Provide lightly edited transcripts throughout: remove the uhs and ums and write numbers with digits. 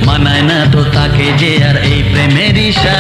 মানায় না তো তাকে যে আর এই প্রেমের ইশা।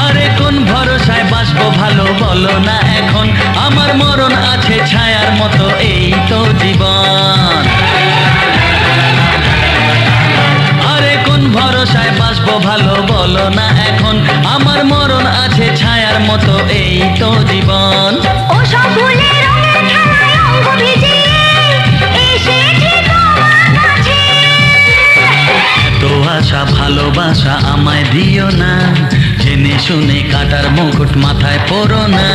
আরে কোন ভরসায় বাঁচবো ভালো বলো না এখন, আমার মরণ আছে ছায়ার মতো এই তো জীবন। আরে কোন ভরসায় বাঁচবো ভালো বলো না এখন, আমার মরণ আছে ছায়ার মতো এই তো জীবন। তো আশা ভালোবাসা আমায় দিও না, জেনে শুনে কাটার মুকুট মাথায় পরো না।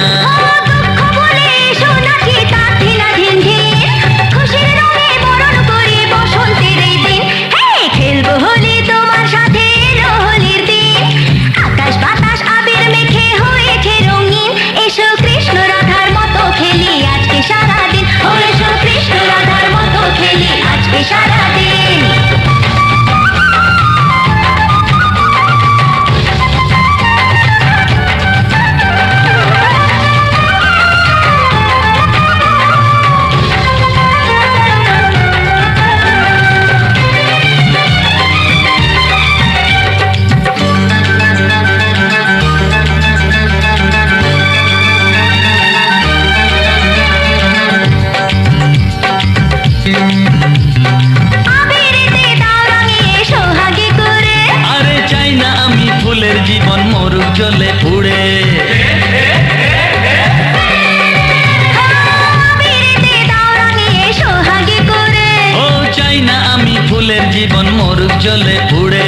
আরে চাই না আমি ফুলের জীবন মরুক জ্বলে পুড়ে। ও চাই না আমি ফুলের জীবন মরুক জ্বলে পুড়ে।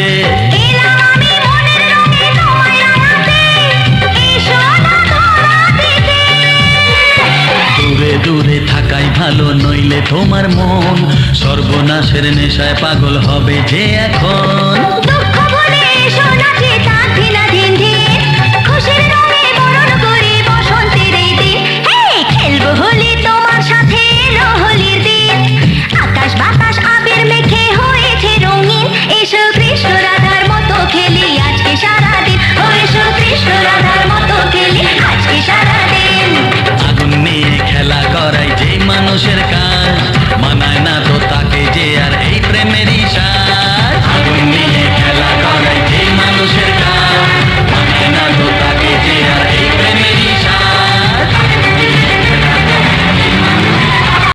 দূরে দূরে থাকাই ভালো, নইলে তোমার মন সর্বনাশের নেশায় পাগল হবে যে এখন।